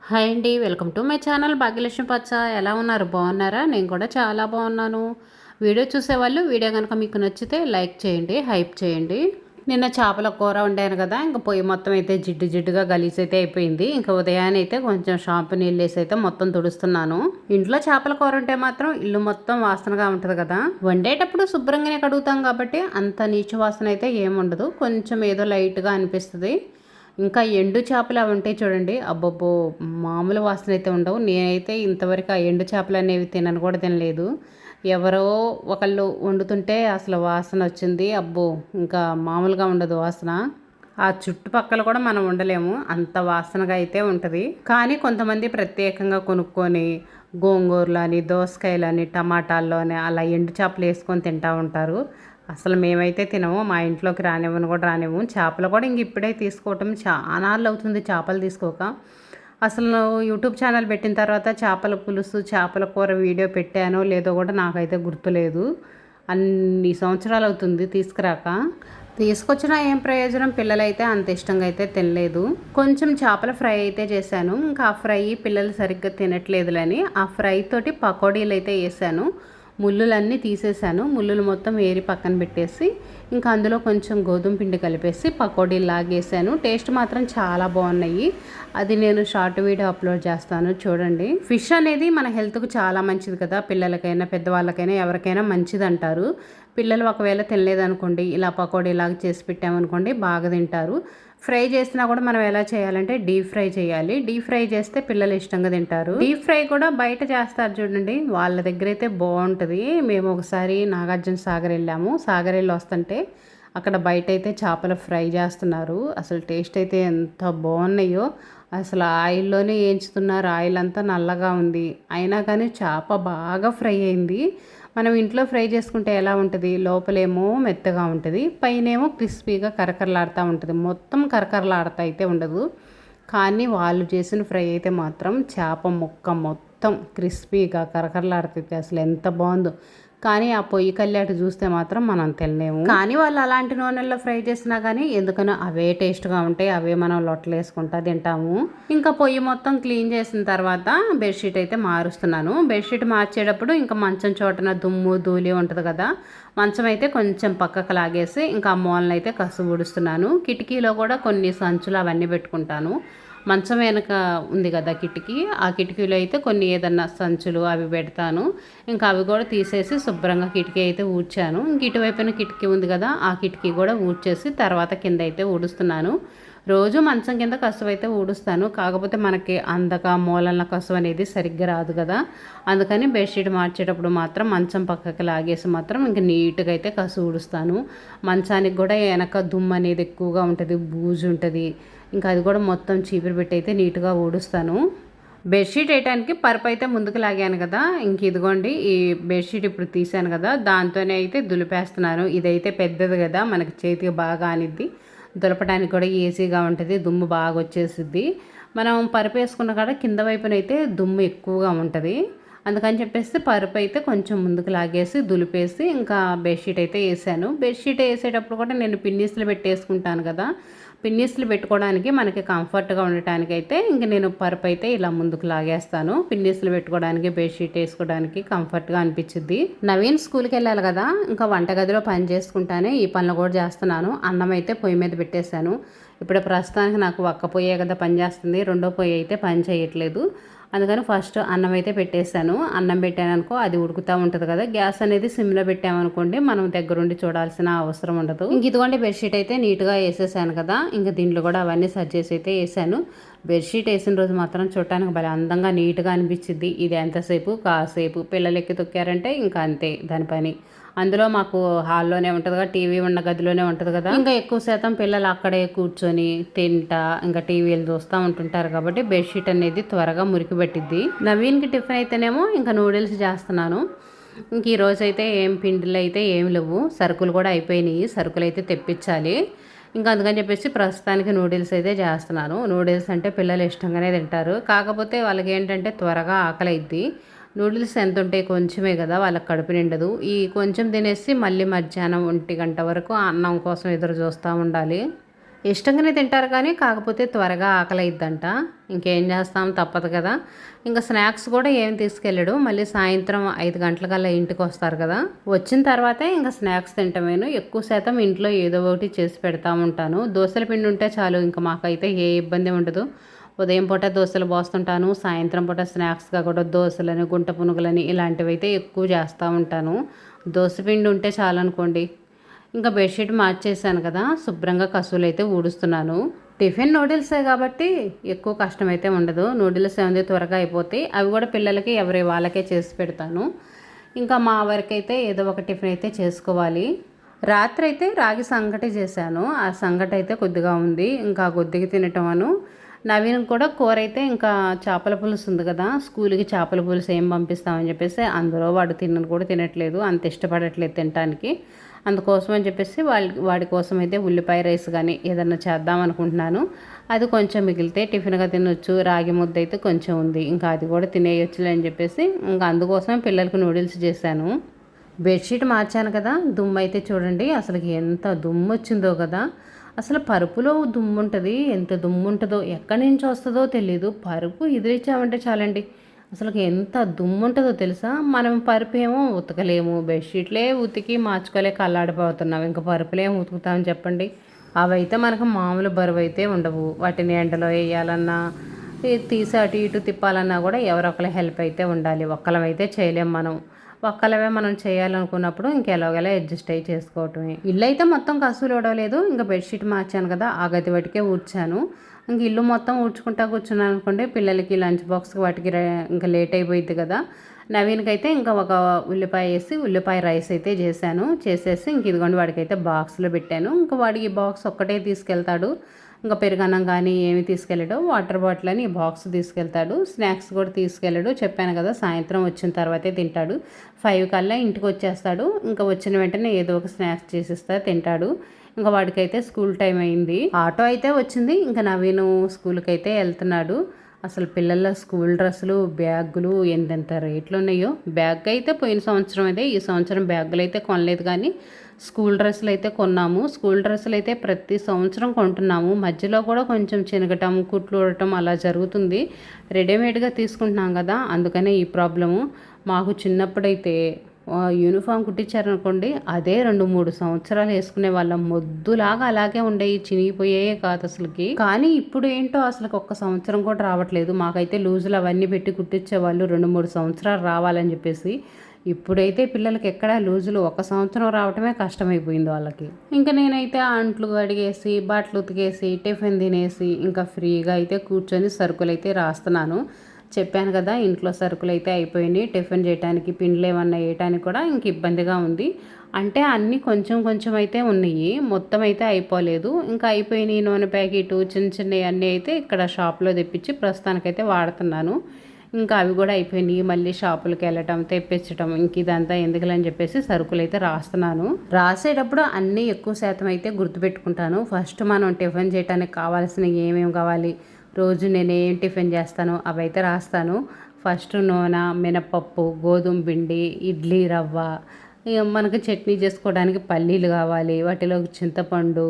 Hi అండి. Welcome to my channel Bhagyalakshmi పచ్చ. ఎలా ఉన్నారు? బాగున్నారా? నేను కూడా చాలా బాగున్నాను. వీడియో చూసేవాళ్ళు వీడియో కనుక మీకు నచ్చితే లైక్ చేయండి, హైప్ చేయండి. నిన్న చేపల కూర వండాను కదా, ఇంకా పొయ్యి మొత్తం అయితే జిడ్డు జిడ్డుగా గలీజ్ అయితే అయిపోయింది. ఇంకా ఉదయాన్నే అయితే కొంచెం షాంపూ నీళ్ళు వేసి అయితే మొత్తం తుడుస్తున్నాను. ఇంట్లో చేపల కూర ఉంటే మాత్రం ఇల్లు మొత్తం వాసనగా ఉంటుంది కదా. వండేటప్పుడు శుభ్రంగానే కడుగుతాం కాబట్టి అంత నీచు వాసన అయితే ఏముండదు. కొంచెం ఏదో లైట్గా అనిపిస్తుంది. ఇంకా ఎండు చేపలు అవి ఉంటాయి చూడండి, అబ్బబ్బో మామూలు వాసన అయితే ఉండవు. నేనైతే ఇంతవరకు ఆ ఎండు చేపలు అనేవి తినను కూడా తినలేదు. ఎవరో ఒకళ్ళు వండుతుంటే అసలు వాసన వచ్చింది, అబ్బో ఇంకా మామూలుగా ఉండదు వాసన. ఆ చుట్టుపక్కల కూడా మనం ఉండలేము, అంత వాసనగా అయితే ఉంటుంది. కానీ కొంతమంది ప్రత్యేకంగా కొనుక్కొని గోంగూరలని, దోసకాయలని, టమాటాల్లోని అలా ఎండు చేపలు వేసుకొని తింటూ ఉంటారు. అసలు మేమైతే తినము, మా ఇంట్లోకి రానివ్వను కూడా రానివ్వము. చేపలు కూడా ఇంక ఇప్పుడే తీసుకోవటం చాలా అవుతుంది చేపలు తీసుకోక. అసలు యూట్యూబ్ ఛానల్ పెట్టిన తర్వాత చేపల పులుసు, చేపల కూర వీడియో పెట్టానో లేదో కూడా నాకైతే గుర్తులేదు. అన్ని సంవత్సరాలు అవుతుంది తీసుకురాక. తీసుకొచ్చినా ఏం ప్రయోజనం, పిల్లలైతే అంత ఇష్టంగా అయితే తినలేదు. కొంచెం చేపల ఫ్రై అయితే చేశాను. ఇంకా ఆ ఫ్రై పిల్లలు సరిగ్గా తినట్లేదులని ఆ ఫ్రై తోటి పకోడీలు అయితే వేసాను. ముళ్ళులన్నీ తీసేసాను. ముళ్ళులు మొత్తం ఏరి పక్కన పెట్టేసి ఇంకా అందులో కొంచెం గోధుమ పిండి కలిపేసి పకోడీలు లాగేసాను. టేస్ట్ మాత్రం చాలా బాగున్నాయి. అది నేను షార్ట్ వీడియో అప్లోడ్ చేస్తాను చూడండి. ఫిష్ అనేది మన హెల్త్కు చాలా మంచిది కదా, పిల్లలకైనా పెద్దవాళ్ళకైనా ఎవరికైనా మంచిది అంటారు. పిల్లలు ఒకవేళ తినలేదనుకోండి, ఇలా పకోడీలాగా చేసి పెట్టామనుకోండి బాగా తింటారు. ఫ్రై చేసినా కూడా మనం ఎలా చేయాలంటే డీప్ ఫ్రై చేయాలి. డీప్ ఫ్రై చేస్తే పిల్లలు ఇష్టంగా తింటారు. డీప్ ఫ్రై కూడా బయట చేస్తారు చూడండి, వాళ్ళ దగ్గర అయితే బాగుంటుంది. మేము ఒకసారి నాగార్జున సాగర్ వెళ్ళాము. సాగర్ వెళ్ళి వస్తుంటే అక్కడ బయట అయితే చేపల ఫ్రై చేస్తున్నారు. అసలు టేస్ట్ అయితే ఎంత బాగున్నాయో. అసలు ఆయిల్లోనే వేయించుతున్నారు. ఆయిల్ అంతా నల్లగా ఉంది, అయినా కానీ చేప బాగా ఫ్రై అయింది. మనం ఇంట్లో ఫ్రై చేసుకుంటే ఎలా ఉంటుంది, లోపలేమో మెత్తగా ఉంటుంది, పైనేమో క్రిస్పీగా కరకరలాడుతూ ఉంటుంది. మొత్తం కరకరలాడుతూ అయితే ఉండదు. కానీ వాళ్ళు చేసిన ఫ్రై అయితే మాత్రం చేప ముక్క మొత్తం క్రిస్పీగా కరకరలాడుతుంది. అసలు ఎంత బాగుందో. కానీ ఆ పొయ్యి కల్లాట చూస్తే మాత్రం మనం తినలేము. కానీ వాళ్ళు అలాంటి నూనెల్లో ఫ్రై చేసినా కానీ ఎందుకనో అవే టేస్ట్గా ఉంటాయి. అవే మనం లొట్టలు వేసుకుంటా తింటాము. ఇంకా పొయ్యి మొత్తం క్లీన్ చేసిన తర్వాత బెడ్షీట్ అయితే మారుస్తున్నాను. బెడ్షీట్ మార్చేటప్పుడు ఇంకా మంచం చోటన దుమ్ము ధూళి ఉంటుంది కదా, మంచం అయితే కొంచెం పక్కకు లాగేసి ఇంకా ఆ మూలను అయితే కసు ఊడుస్తున్నాను. కిటికీలో కూడా కొన్ని సంచులు అవన్నీ పెట్టుకుంటాను. మంచం వెనక ఉంది కదా కిటికీ, ఆ కిటికీలో అయితే కొన్ని ఏదన్నా సంచులు అవి పెడతాను. ఇంకా అవి కూడా తీసేసి శుభ్రంగా కిటికీ అయితే ఊడ్చాను. ఇంక ఇటువైపున కిటికీ ఉంది కదా, ఆ కిటికీ కూడా ఊడ్చేసి తర్వాత కింద అయితే ఊడుస్తున్నాను. రోజు మంచం కింద కసువు అయితే ఊడుస్తాను. కాకపోతే మనకి అందక మూలన కసువు అనేది సరిగ్గా రాదు కదా, అందుకని బెడ్షీట్ మార్చేటప్పుడు మాత్రం మంచం పక్కకి లాగేసి మాత్రం ఇంక నీట్గా అయితే కసువు ఊడుస్తాను. మంచానికి కూడా వెనక దుమ్ము అనేది ఎక్కువగా ఉంటుంది, బూజు ఉంటుంది. ఇంకా అది కూడా మొత్తం చీపురు పెట్టి అయితే నీట్గా ఊడుస్తాను. బెడ్షీట్ వేయడానికి పరుపు అయితే ముందుకు లాగాను కదా, ఇంక ఇదిగోండి ఈ బెడ్షీట్ ఇప్పుడు తీసాను కదా, దాంతోనే అయితే దులిపేస్తున్నాను. ఇదైతే పెద్దది కదా, మనకి చేతికి బాగా ఆనిద్ది, దులపడానికి కూడా ఈజీగా ఉంటుంది. దుమ్ము బాగా వచ్చేసిద్ది. మనం పరుపు వేసుకున్న కాడ కింద వైపునైతే దుమ్ము ఎక్కువగా ఉంటుంది. అందుకని చెప్పేసి పరుపు అయితే కొంచెం ముందుకు లాగేసి దులిపేసి ఇంకా బెడ్షీట్ అయితే వేసాను. బెడ్షీట్ వేసేటప్పుడు కూడా నేను పిన్నీసులు పెట్టేసుకుంటాను కదా, పిన్నీసులు పెట్టుకోవడానికి మనకి కంఫర్ట్గా ఉండటానికి అయితే ఇంక నేను పరుపు అయితే ఇలా ముందుకు లాగేస్తాను. పిన్నీసులు పెట్టుకోవడానికి, బెడ్షీట్ వేసుకోవడానికి కంఫర్ట్గా అనిపించింది. నవీన్ స్కూల్కి వెళ్ళాలి కదా, ఇంకా వంటగదిలో పని చేసుకుంటానే ఈ పనులు కూడా చేస్తున్నాను. అన్నం అయితే పొయ్యి మీద పెట్టేశాను. ఇప్పుడు ప్రస్తుతానికి నాకు ఒక్క పొయ్యే కదా పని చేస్తుంది, రెండో పొయ్యి అయితే పని చేయట్లేదు. అందుకని ఫస్ట్ అన్నం అయితే పెట్టేశాను. అన్నం పెట్టాననుకో అది ఉడుకుతూ ఉంటుంది కదా, గ్యాస్ అనేది సిమ్లో పెట్టామనుకోండి మనం దగ్గరుండి చూడాల్సిన అవసరం ఉండదు. ఇంక ఇదిగోండి బెడ్షీట్ అయితే నీట్గా వేసేసాను కదా, ఇంక దీంట్లో కూడా అవన్నీ సర్జేసి అయితే వేసాను. బెడ్షీట్ వేసిన రోజు మాత్రం చూడటానికి భలే అందంగా నీట్గా అనిపించింది. ఇది ఎంతసేపు కాసేపు పిల్లలు ఎక్కి తొక్కారంటే ఇంకా అంతే దాని పని. అందులో మాకు హాల్లోనే ఉంటుంది కదా, టీవీ ఉన్న గదిలోనే ఉంటుంది కదా, ఇంకా ఎక్కువ శాతం పిల్లలు అక్కడే కూర్చొని తింటా ఇంకా టీవీలు చూస్తూ ఉంటుంటారు కాబట్టి బెడ్షీట్ అనేది త్వరగా మురికి పెట్టిద్ది. నవీన్కి టిఫిన్ అయితేనేమో ఇంకా నూడిల్స్ చేస్తున్నాను. ఇంక ఈరోజు అయితే ఏం పిండిలు అయితే ఏం లేవు, సరుకులు కూడా అయిపోయినాయి. సరుకులు అయితే తెప్పించాలి. ఇంకా అందుకని చెప్పేసి ప్రస్తుతానికి నూడిల్స్ అయితే చేస్తున్నాను. నూడిల్స్ అంటే పిల్లలు ఇష్టంగానే తింటారు, కాకపోతే వాళ్ళకి ఏంటంటే త్వరగా ఆకలి అయిద్ది. నూడిల్స్ ఎంత ఉంటాయి, కొంచెమే కదా, వాళ్ళకి కడుపు నిండదు. ఈ కొంచెం తినేసి మళ్ళీ మధ్యాహ్నం 1 గంట వరకు అన్నం కోసం ఎదురు చూస్తూ ఉండాలి. ఇష్టంగానే తింటారు కానీ కాకపోతే త్వరగా ఆకలి అయిద్దంట. ఇంకేం చేస్తాం, తప్పదు కదా. ఇంకా స్నాక్స్ కూడా ఏం తీసుకెళ్ళాడు. మళ్ళీ సాయంత్రం 5 గంటలకల్లా ఇంటికి వస్తారు కదా. వచ్చిన తర్వాతే ఇంకా స్నాక్స్ తింటామేను. ఎక్కువ శాతం ఇంట్లో ఏదో ఒకటి చేసి పెడతా ఉంటాను. దోశల పిండి ఉంటే చాలు, ఇంకా మాకైతే ఏ ఇబ్బంది ఉండదు. ఉదయం పూట దోశలు పోస్తుంటాను, సాయంత్రం పూట స్నాక్స్గా కూడా దోశలని, గుంట పునుగులని ఇలాంటివి అయితే ఎక్కువ చేస్తూ ఉంటాను. దోశ పిండి ఉంటే చాలనుకోండి. ఇంకా బెడ్షీట్ మార్చేసాను కదా, శుభ్రంగా కసువులు అయితే ఊడుస్తున్నాను. టిఫిన్ నూడిల్సే కాబట్టి ఎక్కువ కష్టమైతే ఉండదు. నూడిల్స్ ఏముంది, త్వరగా అయిపోతాయి. అవి కూడా పిల్లలకి ఎవరి వాళ్ళకే చేసి పెడతాను. ఇంకా మా వరకైతే ఏదో ఒక టిఫిన్ అయితే చేసుకోవాలి. రాత్రి అయితే రాగి సంగటి చేశాను. ఆ సంగటి అయితే కొద్దిగా ఉంది, ఇంకా కొద్దిగా తినటమను. నవీన్ కూడా కూర అయితే ఇంకా చేపల పులుసు ఉంది కదా, స్కూల్కి చేపల పులుసు ఏం పంపిస్తామని చెప్పేసి అందులో వాడు తిన్నది కూడా తినట్లేదు, అంత ఇష్టపడట్లేదు తినడానికి. అందుకోసం అని చెప్పేసి వాడి కోసం అయితే ఉల్లిపాయ రైస్ కానీ ఏదన్నా చేద్దాం అనుకుంటున్నాను. అది కొంచెం మిగిలితే టిఫిన్గా తినొచ్చు. రాగి ముద్ద అయితే కొంచెం ఉంది, ఇంకా అది కూడా తినేయొచ్చులే అని చెప్పేసి ఇంకా అందుకోసమే పిల్లలకి నూడిల్స్ చేశాను. బెడ్షీట్ మార్చాను కదా, దుమ్ము అయితే చూడండి అసలుకి ఎంత దుమ్ము వచ్చిందో కదా. అసలు పరుపులో దుమ్ము ఉంటుంది, ఎంత దుమ్ము ఉంటుందో, ఎక్కడి నుంచి వస్తుందో తెలీదు. పరుపు ఇదిలిచ్చామంటే చాలండి, అసలు ఎంత దుమ్ము ఉంటుందో తెలుసా. మనం పరుపు ఏమో ఉతకలేము, బెడ్షీట్లే ఉతికి మార్చుకోలేక అల్లాడిపోతున్నాం, ఇంకా పరుపులేమో ఉతుకుతామని చెప్పండి. అవైతే మనకు మామూలు బరువు అయితే ఉండవు. వాటిని ఎండలో వేయాలన్నా, తీసి అటు ఇటు తిప్పాలన్నా కూడా ఎవరొకరి హెల్ప్ అయితే ఉండాలి. ఒక్కలమైతే చేయలేం మనం. ఒక్కలవే మనం చేయాలనుకున్నప్పుడు ఇంకెలాగలా అడ్జస్ట్ అయ్యి చేసుకోవటమే. ఇల్లు అయితే మొత్తం కసువులు ఇవ్వలేదు, ఇంకా బెడ్షీట్ మార్చాను కదా, ఆ గది వాటికే ఊడ్చాను. ఇంక ఇల్లు మొత్తం ఊడ్చుకుంటా కూర్చున్నాను అనుకోండి, పిల్లలకి లంచ్ బాక్స్కి వాటికి ఇంకా లేట్ అయిపోయింది కదా. నవీన్కి అయితే ఇంకా ఒక ఉల్లిపాయ వేసి ఉల్లిపాయ రైస్ అయితే చేసేసి ఇంక ఇదిగోండి వాడికైతే బాక్స్లో పెట్టాను. ఇంకా వాడికి బాక్స్ ఒక్కటే తీసుకెళ్తాడు. ఇంకా పెరుగన్నం కానీ ఏమి తీసుకెళ్ళాడు, వాటర్ బాటిల్ అని బాక్స్ తీసుకెళ్తాడు. స్నాక్స్ కూడా తీసుకెళ్ళాడు. చెప్పాను కదా, సాయంత్రం వచ్చిన తర్వాతే తింటాడు. 5 కల్లా ఇంటికి వచ్చేస్తాడు. ఇంకా వచ్చిన వెంటనే ఏదో ఒక స్నాక్స్ చేసిస్తా తింటాడు. ఇంకా వాడికైతే స్కూల్ టైం అయింది, ఆటో అయితే వచ్చింది. ఇంకా నవీను స్కూల్కి అయితే వెళ్తున్నాడు. అసలు పిల్లల స్కూల్ డ్రెస్సులు, బ్యాగులు ఎంతెంత రేట్లు ఉన్నాయో. బ్యాగ్ అయితే పోయిన సంవత్సరం అదే, ఈ సంవత్సరం బ్యాగులు అయితే కొనలేదు కానీ స్కూల్ డ్రెస్సులు అయితే కొన్నాము. స్కూల్ డ్రెస్సులు అయితే ప్రతి సంవత్సరం కొంటున్నాము. మధ్యలో కూడా కొంచెం చినగటం, కుట్లు ఊడటం అలా జరుగుతుంది. రెడీమేడ్గా తీసుకుంటున్నాం కదా, అందుకనే ఈ ప్రాబ్లము. మాకు చిన్నప్పుడైతే యూనిఫామ్ కుట్టించారనుకోండి, అదే 2-3 సంవత్సరాలు వేసుకునే వాళ్ళం. మొద్దులాగా అలాగే ఉండేవి, చినిగిపోయాయే కాదు అసలుకి. కానీ ఇప్పుడు ఏంటో అసలు 1 సంవత్సరం కూడా రావట్లేదు. మాకైతే లూజులు అవన్నీ పెట్టి కుట్టించేవాళ్ళు 2-3 సంవత్సరాలు రావాలని చెప్పేసి. ఇప్పుడైతే పిల్లలకి ఎక్కడ లూజులు 1 సంవత్సరం రావటమే కష్టమైపోయింది వాళ్ళకి. ఇంకా నేనైతే అంట్లు కడిగేసి, బట్టలు ఉతికేసి, టిఫిన్ తినేసి ఇంకా ఫ్రీగా అయితే కూర్చొని సరుకులు అయితే రాస్తున్నాను. చెప్పాను కదా, ఇంట్లో సరుకులు అయితే అయిపోయినాయి. టిఫిన్ చేయడానికి, పిండిలు ఏమన్నా వేయటానికి కూడా ఇంక ఇబ్బందిగా ఉంది. అంటే అన్నీ కొంచెం కొంచెం అయితే ఉన్నాయి, మొత్తం అయితే అయిపోలేదు. ఇంకా అయిపోయినాయి. నూనె ప్యాకెట్ చిన్న చిన్నవి అన్నీ అయితే ఇక్కడ షాప్లో తెప్పించి ప్రస్తుతానికైతే వాడుతున్నాను. ఇంకా అవి కూడా అయిపోయినాయి. మళ్ళీ షాపులకి వెళ్ళటం, తెప్పించటం, ఇంక ఇదంతా ఎందుకులని చెప్పేసి సరుకులు అయితే రాస్తున్నాను. రాసేటప్పుడు అన్నీ ఎక్కువ శాతం అయితే గుర్తుపెట్టుకుంటాను. ఫస్ట్ మనం టిఫిన్ చేయడానికి కావాల్సినవి ఏమేమి కావాలి, రోజు నేను ఏం టిఫిన్ చేస్తాను అవైతే రాస్తాను. ఫస్ట్ నూనె, మినపప్పు, గోధుమ పిండి, ఇడ్లీ రవ్వ, మనకి చట్నీ చేసుకోవడానికి పల్లీలు కావాలి, వాటిలో చింతపండు,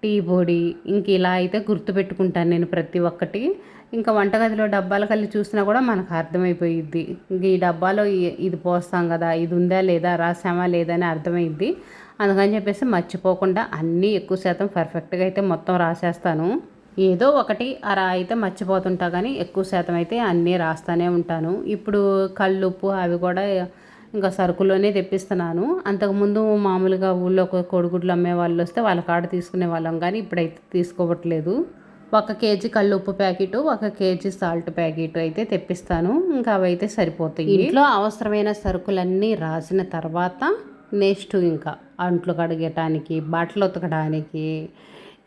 టీ పొడి, ఇంక ఇలా అయితే గుర్తుపెట్టుకుంటాను నేను ప్రతి ఒక్కటి. ఇంకా వంటగదిలో డబ్బాలు కలిసి చూసినా కూడా మనకు అర్థమైపోయిద్ది. ఇంక ఈ డబ్బాలో ఇది పోస్తాం కదా, ఇది ఉందా లేదా, రాసామా లేదా అని అర్థమైద్ది. అందుకని చెప్పేసి మర్చిపోకుండా అన్నీ ఎక్కువ శాతం పర్ఫెక్ట్గా అయితే మొత్తం రాసేస్తాను. ఏదో ఒకటి అలా అయితే మర్చిపోతుంటా కానీ ఎక్కువ శాతం అయితే అన్నీ రాస్తూనే ఉంటాను. ఇప్పుడు కల్లుప్పు అవి కూడా ఇంకా సరుకుల్లోనే తెప్పిస్తున్నాను. అంతకుముందు మామూలుగా ఊళ్ళో కోడిగుడ్లు అమ్మే వాళ్ళు వస్తే వాళ్ళ కాడ తీసుకునే వాళ్ళం, కానీ ఇప్పుడైతే తీసుకోవట్లేదు. 1 కేజీ కల్లుప్పు ప్యాకెట్, 1 కేజీ సాల్ట్ ప్యాకెట్ అయితే తెప్పిస్తాను. ఇంకా అవైతే సరిపోతాయి. ఇంట్లో అవసరమైన సరుకులన్నీ రాసిన తర్వాత నెక్స్ట్ ఇంకా అంట్లు కడగటానికి, బట్టలు ఉతకడానికి,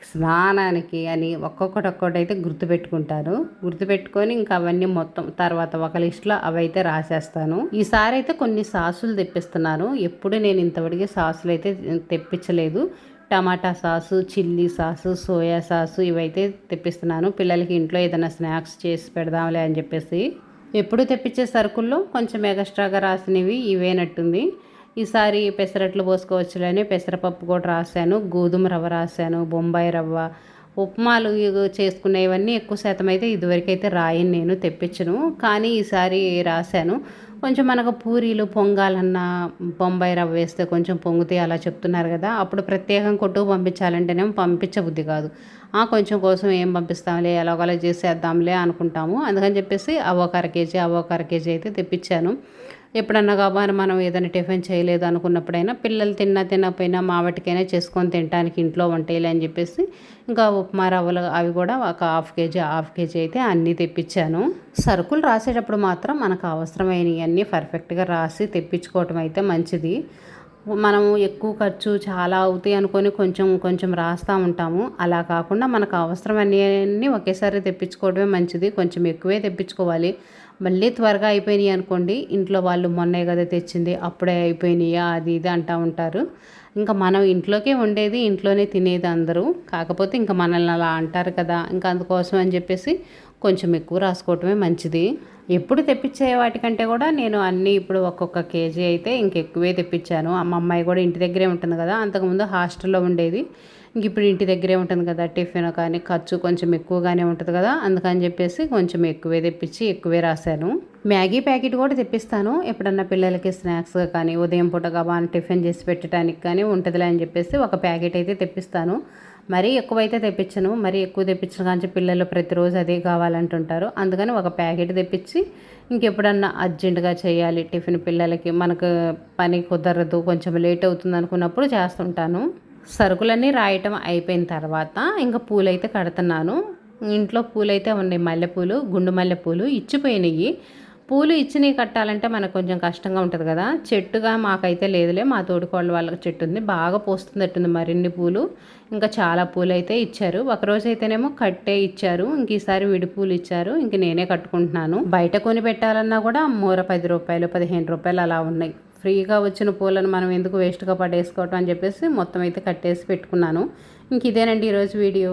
స్నానానికి అని ఒక్కొక్కటి అయితే గుర్తుపెట్టుకుంటాను. గుర్తుపెట్టుకొని ఇంకా అవన్నీ మొత్తం తర్వాత ఒక లిస్ట్లో అవైతే రాసేస్తాను. ఈసారి అయితే కొన్ని సాసులు తెప్పిస్తున్నాను. ఎప్పుడు నేను ఇంతవరకు సాసులు అయితే తెప్పించలేదు. Tomato sauce, chilli sauce, soya sauce ఇవైతే తెప్పిస్తున్నాను. పిల్లలకి ఇంట్లో ఏదైనా స్నాక్స్ చేసి పెడదాంలే అని చెప్పేసి. ఎప్పుడు తెప్పించే సరుకుల్లో కొంచెం ఎక్స్ట్రాగా రాసినవి ఇవేనట్టుంది. ఈసారి పెసరట్లు పోసుకోవచ్చులని పెసరపప్పు కూడా రాశాను, గోధుమ రవ్వ రాశాను, బొంబాయి రవ్వ. ఉప్మాలు చేసుకునేవన్నీ ఎక్కువ శాతం అయితే ఇదివరకైతే రాయను, నేను తెప్పించను. కానీ ఈసారి రాశాను. కొంచెం మనకు పూరీలు పొంగాలన్నా బొంబాయి రవ్వ వేస్తే కొంచెం పొంగుతాయి అలా చెప్తున్నారు కదా. అప్పుడు ప్రత్యేకం కొట్టుకు పంపించాలంటేనేమో పంపించబుద్ధి కాదు. కొంచెం కోసం ఏం పంపిస్తాంలే, ఎలాగోలా చేసేద్దాంలే అనుకుంటాము. అందుకని చెప్పేసి అవి ఒక అర కేజీ అయితే తెప్పించాను. ఎప్పుడన్నా కాబట్టి మనం ఏదైనా టిఫిన్ చేయలేదు అనుకున్నప్పుడైనా పిల్లలు తినకపోయినా మావటికైనా చేసుకొని తినడానికి ఇంట్లో వంటేయాలి అని చెప్పేసి ఇంకా ఉప్మా రవ్వలు అవి కూడా ఒక హాఫ్ కేజీ అయితే అన్నీ తెప్పించాను. సరుకులు రాసేటప్పుడు మాత్రం మనకు అవసరమైనవి అన్నీ పర్ఫెక్ట్గా రాసి తెప్పించుకోవటం అయితే మంచిది. మనం ఎక్కువ ఖర్చు చాలా అవుతాయి అనుకొని కొంచెం కొంచెం రాస్తూ ఉంటాము. అలా కాకుండా మనకు అవసరమన్నీ ఒకేసారి తెప్పించుకోవడమే మంచిది. కొంచెం ఎక్కువే తెప్పించుకోవాలి. మళ్ళీ త్వరగా అయిపోయినాయి అనుకోండి, ఇంట్లో వాళ్ళు మొన్నే కదా తెచ్చింది అప్పుడే అయిపోయినాయా అది ఇది అంటూ ఉంటారు. ఇంకా మనం ఇంట్లోకే ఉండేది, ఇంట్లోనే తినేది అందరూ. కాకపోతే ఇంకా మనల్ని అలా అంటారు కదా, ఇంకా అందుకోసం అని చెప్పేసి కొంచెం ఎక్కువ రాసుకోవటమే మంచిది. ఎప్పుడు తెప్పించే వాటికంటే కూడా నేను అన్నీ ఇప్పుడు ఒక్కొక్క కేజీ అయితే ఇంకెక్కువే తెప్పించాను. మా అమ్మాయి కూడా ఇంటి దగ్గరే ఉంటుంది కదా, అంతకుముందు హాస్టల్లో ఉండేది. ఇంక ఇప్పుడు ఇంటి దగ్గరే ఉంటుంది కదా, టిఫిన్ కానీ ఖర్చు కొంచెం ఎక్కువగానే ఉంటుంది కదా, అందుకని చెప్పేసి కొంచెం ఎక్కువే తెప్పించి ఎక్కువే రాశాను. మ్యాగీ ప్యాకెట్ కూడా తెప్పిస్తాను ఎప్పుడన్నా పిల్లలకి స్నాక్స్గా కానీ ఉదయం పూట గబాన్ టిఫిన్ చేసి పెట్టడానికి కానీ ఉంటుందిలే అని చెప్పేసి ఒక ప్యాకెట్ అయితే తెప్పిస్తాను. మరీ ఎక్కువైతే తెప్పించను, మరీ ఎక్కువ తెప్పించిన కానీ పిల్లలు ప్రతిరోజు అదే కావాలంటుంటారు. అందుకని ఒక ప్యాకెట్ తెప్పించి ఇంకెప్పుడన్నా అర్జెంటుగా చేయాలి టిఫిన్ పిల్లలకి, మనకు పని కుదరదు కొంచెం లేట్ అవుతుంది అనుకున్నప్పుడు చేస్తుంటాను. సరుకులన్నీ రాయటం అయిపోయిన తర్వాత ఇంకా పూలైతే కడుతున్నాను. ఇంట్లో పూలైతే ఉన్నాయి, మల్లెపూలు, గుండు మల్లెపూలు ఇచ్చిపోయినాయి. పూలు ఇచ్చినవి కట్టాలంటే మనకు కొంచెం కష్టంగా ఉంటుంది కదా. చెట్టుగా మాకైతే లేదులే, మా తోడుకోళ్ళ వాళ్ళకి చెట్టు ఉంది, బాగా పోస్తున్నట్టుంది మరిన్ని పూలు. ఇంకా చాలా పూలు అయితే ఇచ్చారు. ఒకరోజు అయితేనేమో కట్టే ఇచ్చారు, ఇంక ఈసారి విడి పూలు ఇచ్చారు. ఇంక నేనే కట్టుకుంటున్నాను. బయట కొని పెట్టాలన్నా కూడా మూర 10 రూపాయలు 15 రూపాయలు అలా ఉన్నాయి. ఫ్రీగా వచ్చిన పూలను మనం ఎందుకు వేస్ట్గా పడేసుకోవటం అని చెప్పేసి మొత్తం అయితే కట్టేసి పెట్టుకున్నాను. ఇంక ఇదేనండి ఈరోజు వీడియో.